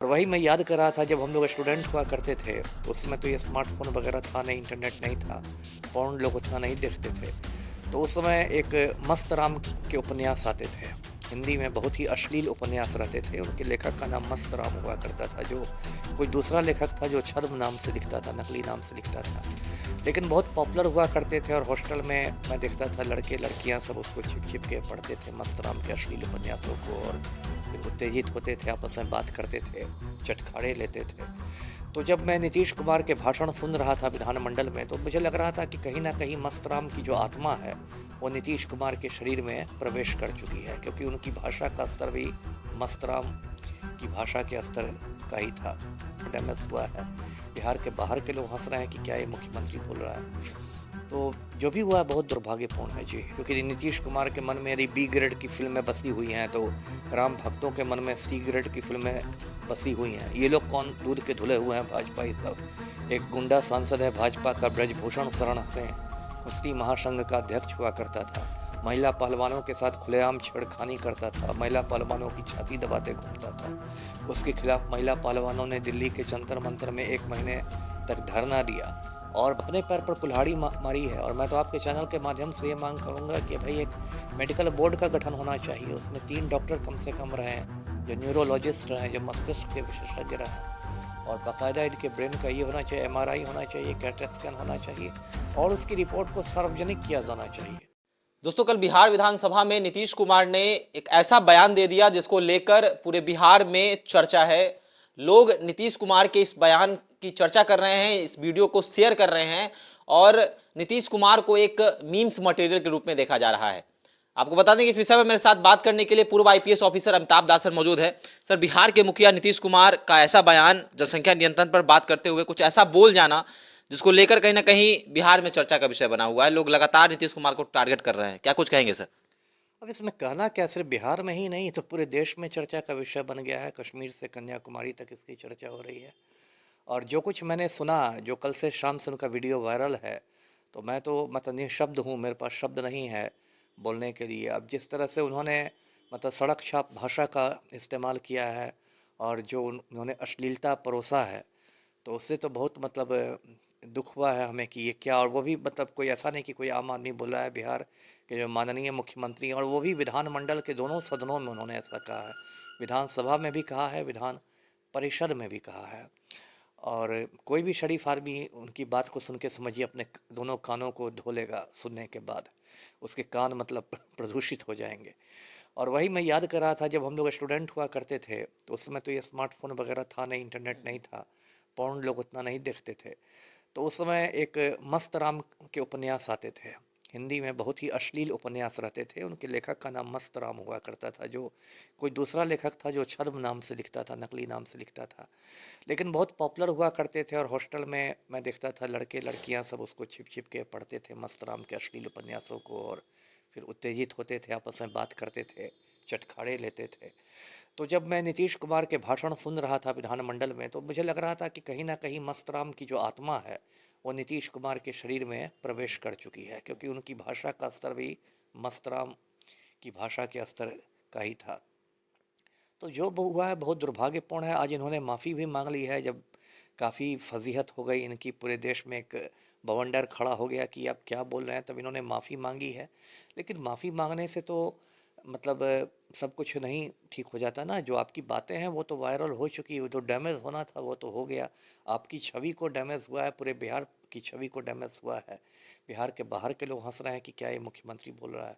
और वही मैं याद कर रहा था जब हम लोग स्टूडेंट हुआ करते थे, तो उस समय तो ये स्मार्टफ़ोन वगैरह था नहीं, इंटरनेट नहीं था, पोर्न लोग उतना नहीं देखते थे। तो उस समय एक मस्त राम के उपन्यास आते थे। हिंदी में बहुत ही अश्लील उपन्यास रहते थे, उनके लेखक का नाम मस्त राम हुआ करता था, जो कोई दूसरा लेखक था जो छद्म नाम से लिखता था, नकली नाम से लिखता था। लेकिन बहुत पॉपुलर हुआ करते थे और हॉस्टल में मैं देखता था लड़के-लड़कियाँ सब उसको छिप-छिप के पढ़ते थे मस्त राम के अश्लील उपन्यासों को और फिर उत्तेजित होते थे, आपस में बात करते थे, चटखारे लेते थे। तो जब मैं नीतीश कुमार के भाषण सुन रहा था विधानमंडल में, तो मुझे लग रहा था कि कहीं न कहीं मस्त राम की जो आत्मा है, वो नीतीश कुमार के शरीर में प्रवेश कर चुकी है, क्योंकि उनकी भाषा का स्तर भी मस्त राम की भाषा के स्तर का ही था। डैमेज हुआ है। बिहार के बाहर के लोग हँस रहे हैं कि क्या ये मुख्यमंत्री बोल रहा है। तो जो भी हुआ है बहुत दुर्भाग्यपूर्ण है जी, क्योंकि नीतीश कुमार के मन में यदि बी ग्रेड की फ़िल्में बसी हुई हैं, तो राम भक्तों के मन में सी ग्रेड की फ़िल्में बसी हुई हैं। ये लोग कौन दूध के धुले हुए हैं भाजपाई सब। एक गुंडा सांसद है भाजपा का ब्रजभूषण शरण सिंह, कुश्ती महासंघ का अध्यक्ष हुआ करता था। महिला पहलवानों के साथ खुलेआम छेड़खानी करता था, महिला पहलवानों की छाती दबाते घूमता था। उसके खिलाफ महिला पहलवानों ने दिल्ली के जंतर मंतर में 1 महीने तक धरना दिया और अपने पैर पर कुल्हाड़ी मारी है। और मैं तो आपके चैनल के माध्यम से ये मांग करूंगा कि भाई एक मेडिकल बोर्ड का गठन होना चाहिए, उसमें 3 डॉक्टर कम से कम रहें, जो न्यूरोलॉजिस्ट रहें, जो मस्तिष्क के विशेषज्ञ रहें, और बाकायदा इनके ब्रेन का ये होना चाहिए, एमआरआई होना चाहिए, कैट स्कैन होना चाहिए और उसकी रिपोर्ट को सार्वजनिक किया जाना चाहिए। दोस्तों, कल बिहार विधानसभा में नीतीश कुमार ने एक ऐसा बयान दे दिया जिसको लेकर पूरे बिहार में चर्चा है। लोग नीतीश कुमार के इस बयान की चर्चा कर रहे हैं, इस वीडियो को शेयर कर रहे हैं और नीतीश कुमार को एक मीम्स मटेरियल के रूप में देखा जा रहा है। आपको बता दें कि इस विषय में मेरे साथ बात करने के लिए पूर्व आईपीएस ऑफिसर अमिताभ दास सर मौजूद है। सर, बिहार के मुखिया नीतीश कुमार का ऐसा बयान, जनसंख्या नियंत्रण पर बात करते हुए कुछ ऐसा बोल जाना जिसको लेकर कहीं ना कहीं बिहार में चर्चा का विषय बना हुआ है। लोग लगातार नीतीश कुमार को टारगेट कर रहे हैं, क्या कुछ कहेंगे सर? अब इसमें कहना क्या, सिर्फ बिहार में ही नहीं तो पूरे देश में चर्चा का विषय बन गया है। कश्मीर से कन्याकुमारी तक इसकी चर्चा हो रही है। और जो कुछ मैंने सुना, जो कल से शाम से उनका वीडियो वायरल है, तो मैं तो मतलब निःशब्द हूँ, मेरे पास शब्द नहीं है बोलने के लिए। अब जिस तरह से उन्होंने मतलब सड़क छाप भाषा का इस्तेमाल किया है और जो उन्होंने अश्लीलता परोसा है, तो उससे तो बहुत मतलब दुख हुआ है हमें कि ये क्या। और वो भी मतलब कोई ऐसा नहीं कि कोई आम आदमी बोला है, बिहार के जो माननीय मुख्यमंत्री हैं, और वो भी विधानमंडल के दोनों सदनों में उन्होंने ऐसा कहा है। विधानसभा में भी कहा है, विधान परिषद में भी कहा है। और कोई भी शरीफ आदमी उनकी बात को सुन के समझिए अपने दोनों कानों को धो लेगा सुनने के बाद, उसके कान मतलब प्रदूषित हो जाएंगे। और वही मैं याद कर रहा था जब हम लोग स्टूडेंट हुआ करते थे, तो उस समय तो ये स्मार्टफोन वगैरह था नहीं, इंटरनेट नहीं था, पोर्न लोग उतना नहीं देखते थे। तो उस समय एक मस्त राम के उपन्यास आते थे। हिंदी में बहुत ही अश्लील उपन्यास रहते थे, उनके लेखक का नाम मस्त राम हुआ करता था, जो कोई दूसरा लेखक था जो छद्म नाम से लिखता था, नकली नाम से लिखता था। लेकिन बहुत पॉपुलर हुआ करते थे और हॉस्टल में मैं देखता था लड़के-लड़कियां सब उसको छिप-छिप के पढ़ते थे मस्त राम के अश्लील उपन्यासों को और फिर उत्तेजित होते थे, आपस में बात करते थे, चटखारे लेते थे। तो जब मैं नीतीश कुमार के भाषण सुन रहा था विधानमंडल में, तो मुझे लग रहा था कि कहीं न कहीं मस्त राम की जो आत्मा है, वो नीतीश कुमार के शरीर में प्रवेश कर चुकी है, क्योंकि उनकी भाषा का स्तर भी मस्त राम की भाषा के स्तर का ही था। तो जो हुआ है बहुत दुर्भाग्यपूर्ण है। आज इन्होंने माफ़ी भी मांग ली है, जब काफ़ी फजीहत हो गई इनकी, पूरे देश में एक बवंडर खड़ा हो गया कि आप क्या बोल रहे हैं, तब इन्होंने माफ़ी मांगी है। लेकिन माफ़ी मांगने से तो मतलब सब कुछ नहीं ठीक हो जाता ना। जो आपकी बातें हैं वो तो वायरल हो चुकी है, वो तो डैमेज होना था वो तो हो गया। आपकी छवि को डैमेज हुआ है, पूरे बिहार की छवि को डैमेज हुआ है। बिहार के बाहर के लोग हंस रहे हैं कि क्या ये मुख्यमंत्री बोल रहा है।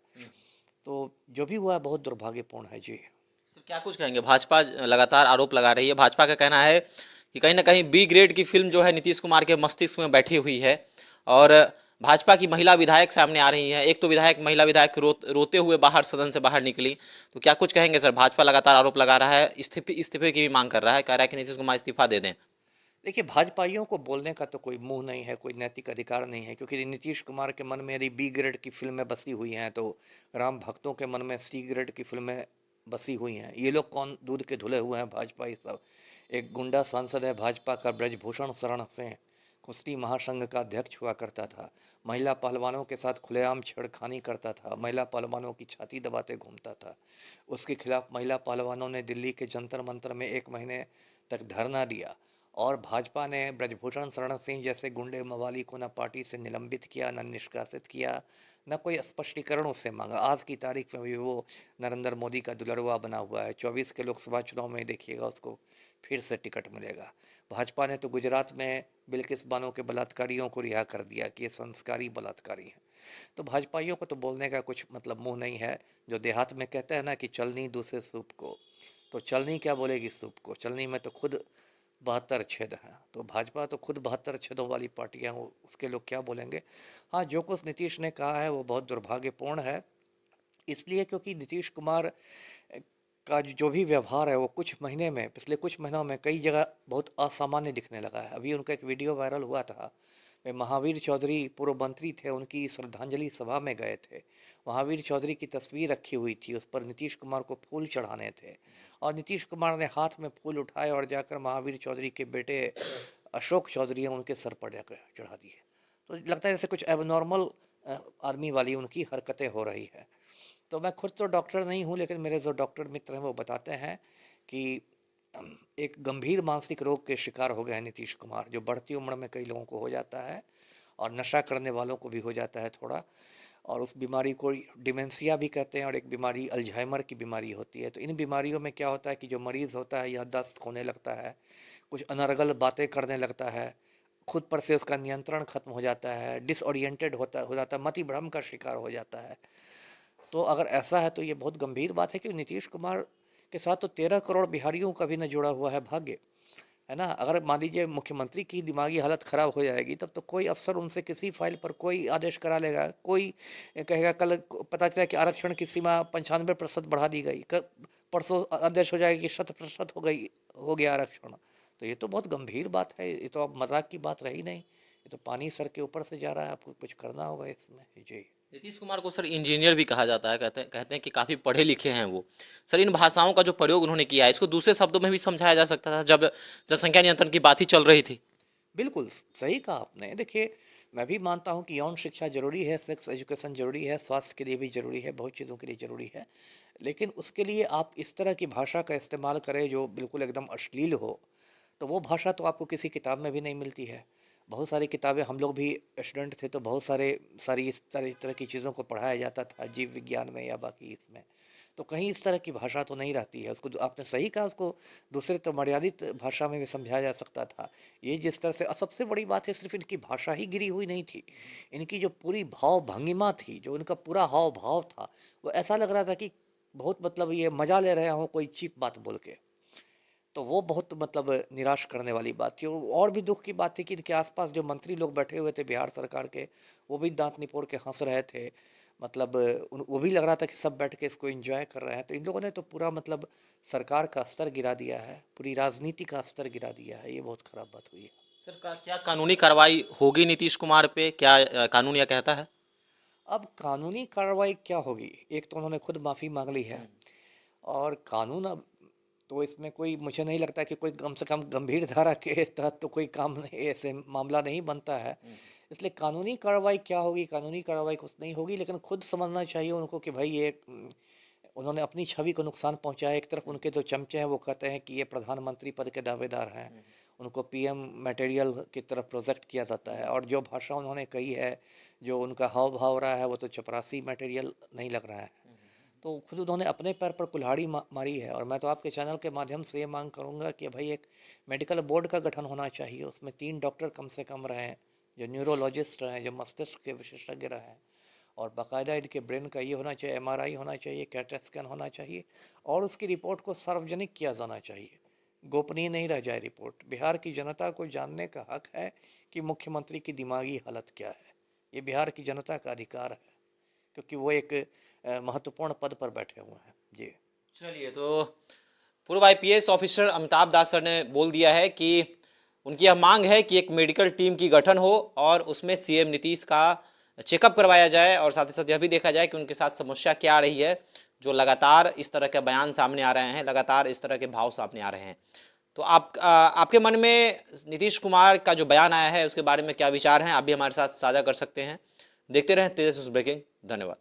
तो जो भी हुआ है बहुत दुर्भाग्यपूर्ण है जी। सर, क्या कुछ कहेंगे? भाजपा लगातार आरोप लगा रही है। भाजपा का कहना है कि कहीं ना कहीं बी ग्रेड की फिल्म जो है नीतीश कुमार के मस्तिष्क में बैठी हुई है और भाजपा की महिला विधायक सामने आ रही है। एक तो महिला विधायक रोते हुए बाहर सदन से बाहर निकली। तो क्या कुछ कहेंगे सर? भाजपा लगातार आरोप लगा रहा है, इस्तीफे की भी मांग कर रहा है, कह रहा है कि नीतीश कुमार इस्तीफा दे दें। देखिए, भाजपाइयों को बोलने का तो कोई मुंह नहीं है, कोई नैतिक अधिकार नहीं है, क्योंकि नीतीश कुमार के मन में यदि बी ग्रेड की फिल्में बसी हुई हैं, तो राम भक्तों के मन में सी ग्रेड की फिल्में बसी हुई हैं। ये लोग कौन दूध के धुले हुए हैं भाजपाई सब। एक गुंडा सांसद है भाजपा का ब्रजभूषण शरण सिंह, कुश्ती महासंघ का अध्यक्ष हुआ करता था। महिला पहलवानों के साथ खुलेआम छेड़खानी करता था, महिला पहलवानों की छाती दबाते घूमता था। उसके खिलाफ महिला पहलवानों ने दिल्ली के जंतर मंतर में 1 महीने तक धरना दिया और भाजपा ने ब्रजभूषण शरण सिंह जैसे गुंडे मवाली को न पार्टी से निलंबित किया, न निष्कासित किया, न कोई स्पष्टीकरण उससे मांगा। आज की तारीख में भी वो नरेंद्र मोदी का दुलड़ुआ बना हुआ है। 24 के लोकसभा चुनाव में देखिएगा उसको फिर से टिकट मिलेगा। भाजपा ने तो गुजरात में बिल्किस बानो के बलात्कारियों को रिहा कर दिया कि ये संस्कारी बलात्कारी हैं। तो भाजपाइयों को तो बोलने का कुछ मतलब मुंह नहीं है। जो देहात में कहते हैं ना कि चलनी दूसरे सूप को, तो चलनी क्या बोलेगी सूप को? चलनी में तो खुद 72 छेद हैं। तो भाजपा तो खुद 72 छेदों वाली पार्टियां, उसके लोग क्या बोलेंगे? हाँ, जो कुछ नीतीश ने कहा है वो बहुत दुर्भाग्यपूर्ण है, इसलिए क्योंकि नीतीश कुमार का जो भी व्यवहार है वो पिछले कुछ महीनों में कई जगह बहुत असामान्य दिखने लगा है। अभी उनका एक वीडियो वायरल हुआ था। वे महावीर चौधरी पूर्व मंत्री थे, उनकी श्रद्धांजलि सभा में गए थे। महावीर चौधरी की तस्वीर रखी हुई थी, उस पर नीतीश कुमार को फूल चढ़ाने थे और नीतीश कुमार ने हाथ में फूल उठाए और जाकर महावीर चौधरी के बेटे अशोक चौधरी हैं उनके सर पर जाकर चढ़ा दिए। तो लगता है जैसे कुछ एबनॉर्मल आर्मी वाली उनकी हरकतें हो रही है। तो मैं खुद तो डॉक्टर नहीं हूँ, लेकिन मेरे जो डॉक्टर मित्र हैं वो बताते हैं कि एक गंभीर मानसिक रोग के शिकार हो गए हैं नीतीश कुमार, जो बढ़ती उम्र में कई लोगों को हो जाता है और नशा करने वालों को भी हो जाता है थोड़ा, और उस बीमारी को डिमेंशिया भी कहते हैं और एक बीमारी अल्जाइमर की बीमारी होती है। तो इन बीमारियों में क्या होता है कि जो मरीज़ होता है याददाश्त खोने लगता है, कुछ अनर्गल बातें करने लगता है, खुद पर से उसका नियंत्रण खत्म हो जाता है, डिसओरिएंटेड हो जाता है, मति भ्रम का शिकार हो जाता है। तो अगर ऐसा है तो ये बहुत गंभीर बात है कि नीतीश कुमार के साथ तो 13 करोड़ बिहारियों का भी न जुड़ा हुआ है भाग्य, है ना? अगर मान लीजिए मुख्यमंत्री की दिमागी हालत खराब हो जाएगी तब तो कोई अफसर उनसे किसी फाइल पर कोई आदेश करा लेगा, कोई कहेगा कल पता चला कि आरक्षण की सीमा 95% बढ़ा दी गई, परसों आदेश हो जाएगा कि 100% हो गया आरक्षण। तो ये तो बहुत गंभीर बात है, ये तो अब मजाक की बात रही नहीं, ये तो पानी सर के ऊपर से जा रहा है, आपको कुछ करना होगा इसमें। जी। नीतीश कुमार को सर इंजीनियर भी कहा जाता है, कहते हैं कि काफी पढ़े लिखे हैं वो। सर इन भाषाओं का जो प्रयोग उन्होंने किया है इसको दूसरे शब्दों में भी समझाया जा सकता था जब जनसंख्या नियंत्रण की बात ही चल रही थी। बिल्कुल सही कहा आपने। देखिए, मैं भी मानता हूँ कि यौन शिक्षा ज़रूरी है, सेक्स एजुकेशन ज़रूरी है, स्वास्थ्य के लिए भी ज़रूरी है, बहुत चीज़ों के लिए ज़रूरी है। लेकिन उसके लिए आप इस तरह की भाषा का इस्तेमाल करें जो बिल्कुल एकदम अश्लील हो, तो वो भाषा तो आपको किसी किताब में भी नहीं मिलती है। बहुत सारी किताबें, हम लोग भी स्टूडेंट थे तो बहुत सारी इस तरह की चीज़ों को पढ़ाया जाता था जीव विज्ञान में या बाकी इसमें। तो कहीं इस तरह की भाषा तो नहीं रहती है। उसको आपने सही कहा, उसको दूसरे तो मर्यादित भाषा में भी समझाया जा सकता था। ये जिस तरह से, और सबसे बड़ी बात है, सिर्फ इनकी भाषा ही गिरी हुई नहीं थी, इनकी जो पूरी भाव भंगिमा थी, जो इनका पूरा हाव भाव था, वो ऐसा लग रहा था कि बहुत मतलब ये मजा ले रहे हों कोई चीप बात बोल के। तो वो बहुत मतलब निराश करने वाली बात थी। और भी दुख की बात थी कि इनके आसपास जो मंत्री लोग बैठे हुए थे बिहार सरकार के, वो भी दांत निपोड़ के हंस रहे थे। मतलब वो भी लग रहा था कि सब बैठ के इसको एंजॉय कर रहे हैं। तो इन लोगों ने तो पूरा मतलब सरकार का स्तर गिरा दिया है, पूरी राजनीति का स्तर गिरा दिया है। ये बहुत खराब बात हुई है। सर क्या कानूनी कार्रवाई होगी नीतीश कुमार पे? क्या कानून यह कहता है? अब कानूनी कार्रवाई क्या होगी? एक तो उन्होंने खुद माफ़ी मांग ली है और कानून अब तो इसमें कोई, मुझे नहीं लगता कि कोई कम से कम गंभीर धारा के तहत तो कोई काम नहीं, ऐसे मामला नहीं बनता है। इसलिए कानूनी कार्रवाई क्या होगी? कानूनी कार्रवाई कुछ नहीं होगी, लेकिन खुद समझना चाहिए उनको कि भाई ये उन्होंने अपनी छवि को नुकसान पहुंचाया। एक तरफ उनके जो चमचे हैं वो कहते हैं कि ये प्रधानमंत्री पद के दावेदार हैं, उनको पीएम मटेरियल की तरफ प्रोजेक्ट किया जाता है, और जो भाषा उन्होंने कही है, जो उनका हाव भाव रहा है, वो तो चपरासी मटेरियल नहीं लग रहा है। तो खुद उन्होंने अपने पैर पर कुल्हाड़ी मारी है। और मैं तो आपके चैनल के माध्यम से ये मांग करूंगा कि भाई एक मेडिकल बोर्ड का गठन होना चाहिए, उसमें 3 डॉक्टर कम से कम रहें, जो न्यूरोलॉजिस्ट रहें, जो मस्तिष्क के विशेषज्ञ रहें, और बाकायदा इनके ब्रेन का ये होना चाहिए, एमआरआई होना चाहिए, कैट स्कैन होना चाहिए, और उसकी रिपोर्ट को सार्वजनिक किया जाना चाहिए, गोपनीय नहीं रह जाए रिपोर्ट। बिहार की जनता को जानने का हक है कि मुख्यमंत्री की दिमागी हालत क्या है। ये बिहार की जनता का अधिकार है, क्योंकि वो एक महत्वपूर्ण पद पर बैठे हुए हैं। जी। चलिए, तो पूर्व आईपीएस ऑफिसर अमिताभ दास सर ने बोल दिया है कि उनकी यह मांग है कि एक मेडिकल टीम की गठन हो और उसमें सीएम नीतीश का चेकअप करवाया जाए, और साथ ही साथ यह भी देखा जाए कि उनके साथ समस्या क्या आ रही है, जो लगातार इस तरह के बयान सामने आ रहे हैं, लगातार इस तरह के भाव सामने आ रहे हैं। तो आपके मन में नीतीश कुमार का जो बयान आया है उसके बारे में क्या विचार हैं? आप भी हमारे साथ साझा कर सकते हैं। देखते रहें तेजस ब्रेकिंग। धन्यवाद।